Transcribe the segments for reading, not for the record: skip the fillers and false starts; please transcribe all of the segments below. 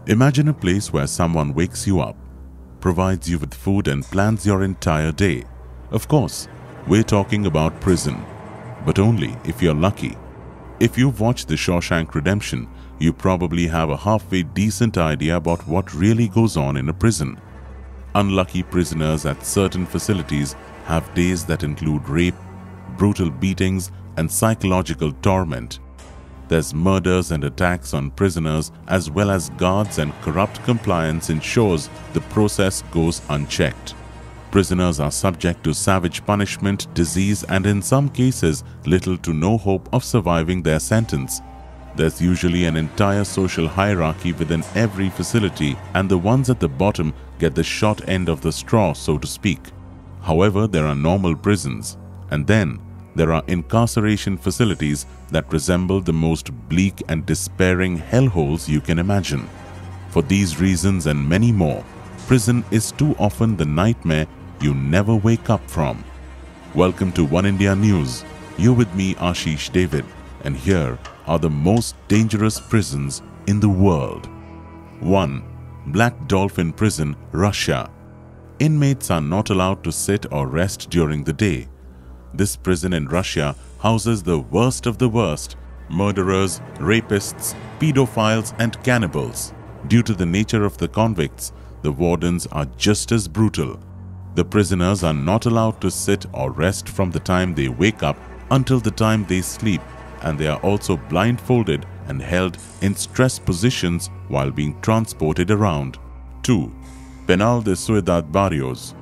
Imagine a place where someone wakes you up, provides you with food and plans your entire day. Of course, we're talking about prison, but only if you're lucky. If you've watched The Shawshank Redemption, you probably have a halfway decent idea about what really goes on in a prison. Unlucky prisoners at certain facilities have days that include rape, brutal beatings, and psychological torment. There's murders and attacks on prisoners, as well as guards, and corrupt compliance ensures the process goes unchecked. Prisoners are subject to savage punishment, disease, and in some cases, little to no hope of surviving their sentence. There's usually an entire social hierarchy within every facility, and the ones at the bottom get the short end of the straw, so to speak. However, there are normal prisons, and then there are incarceration facilities that resemble the most bleak and despairing hellholes you can imagine. For these reasons and many more, prison is too often the nightmare you never wake up from. Welcome to One India News. You're with me, Ashish David, and here are the most dangerous prisons in the world. 1. Black Dolphin Prison, Russia. Inmates are not allowed to sit or rest during the day. This prison in Russia houses the worst of the worst: murderers, rapists, pedophiles, and cannibals. Due to the nature of the convicts, the wardens are just as brutal. The prisoners are not allowed to sit or rest from the time they wake up until the time they sleep, and they are also blindfolded and held in stress positions while being transported around. 2. Penal de Ciudad Barrios.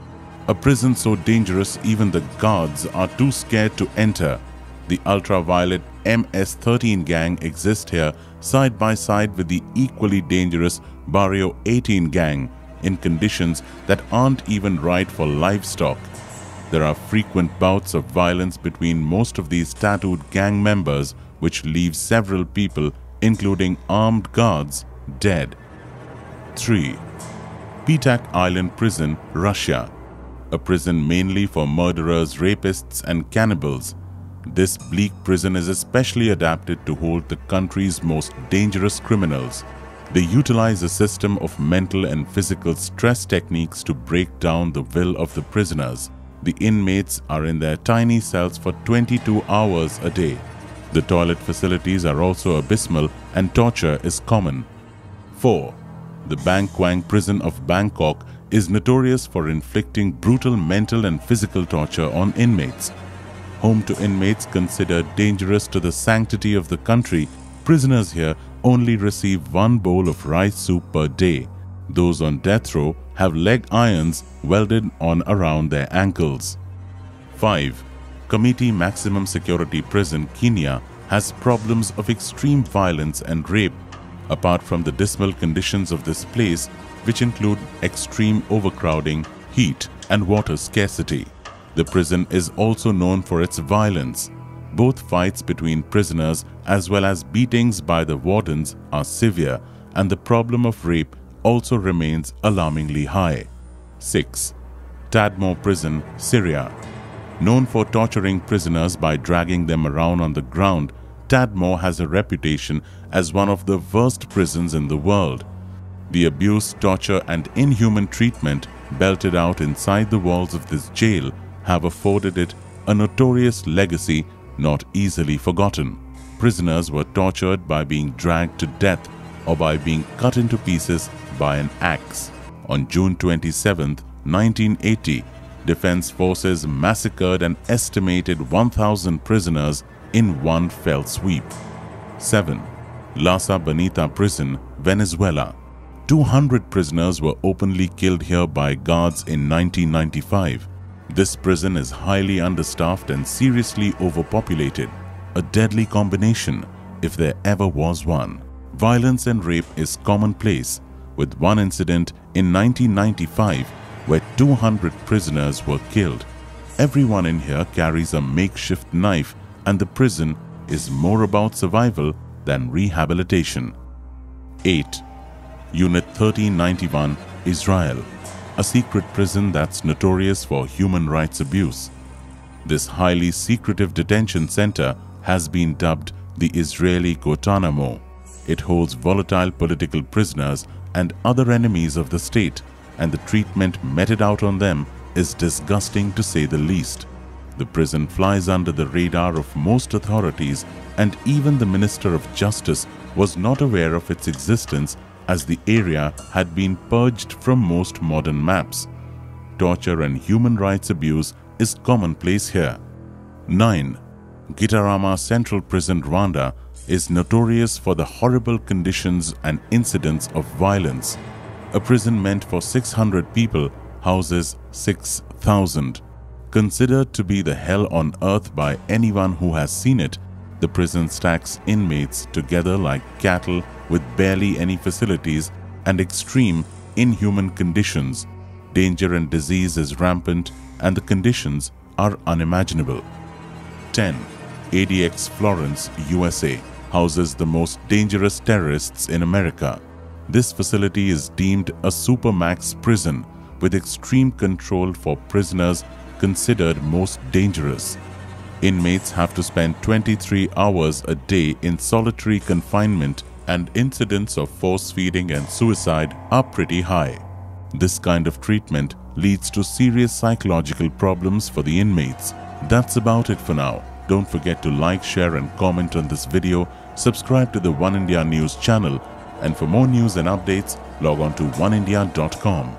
A prison so dangerous even the guards are too scared to enter. The ultraviolet MS-13 gang exist here side by side with the equally dangerous Barrio 18 gang in conditions that aren't even right for livestock. There are frequent bouts of violence between most of these tattooed gang members, which leaves several people, including armed guards, dead. 3. Petak Island Prison, Russia. A prison mainly for murderers, rapists, and cannibals. This bleak prison is especially adapted to hold the country's most dangerous criminals. They utilize a system of mental and physical stress techniques to break down the will of the prisoners. The inmates are in their tiny cells for 22 hours a day. The toilet facilities are also abysmal and torture is common. 4. The KWANG prison of Bangkok is notorious for inflicting brutal mental and physical torture on inmates. Home to inmates considered dangerous to the sanctity of the country, prisoners here only receive one bowl of rice soup per day. Those on death row have leg irons welded on around their ankles. 5. Committee Maximum Security Prison, Kenya has problems of extreme violence and rape. Apart from the dismal conditions of this place, which include extreme overcrowding, heat, and water scarcity, the prison is also known for its violence. Both fights between prisoners as well as beatings by the wardens are severe, and the problem of rape also remains alarmingly high. 6. TARMOR Prison, Syria. Known for torturing prisoners by dragging them around on the ground, TARMOR has a reputation as one of the worst prisons in the world. The abuse, torture, and inhuman treatment belted out inside the walls of this jail have afforded it a notorious legacy not easily forgotten. Prisoners were tortured by being dragged to death or by being cut into pieces by an axe. On June 27, 1980, Defense Forces massacred an estimated 1,000 prisoners in one fell sweep. 7. La SABANETA Prison, Venezuela. 200 prisoners were openly killed here by guards in 1995. This prison is highly understaffed and seriously overpopulated, a deadly combination if there ever was one. Violence and rape is commonplace, with one incident in 1995 where 200 prisoners were killed. Everyone in here carries a makeshift knife, and the prison is more about survival than rehabilitation. 8. Unit 1391, Israel. A secret prison that's notorious for human rights abuse. This highly secretive detention center has been dubbed the Israeli Guantanamo. It holds volatile political prisoners and other enemies of the state, and the treatment meted out on them is disgusting to say the least. The prison flies under the radar of most authorities, and even the Minister of Justice was not aware of its existence, as the area had been purged from most modern maps. Torture and human rights abuse is commonplace here. 9. Gitarama Central Prison, Rwanda is notorious for the horrible conditions and incidents of violence. A prison meant for 600 people houses 6,000. Considered to be the hell on earth by anyone who has seen it, the prison stacks inmates together like cattle with barely any facilities and extreme, inhuman conditions. Danger and disease is rampant, and the conditions are unimaginable. 10. ADX Florence, USA houses the most dangerous terrorists in America. This facility is deemed a supermax prison with extreme control for prisoners considered most dangerous. Inmates have to spend 23 hours a day in solitary confinement, and incidents of force feeding and suicide are pretty high. This kind of treatment leads to serious psychological problems for the inmates. That's about it for now. Don't forget to like, share and comment on this video, subscribe to the One India News channel, and for more news and updates, log on to oneindia.com.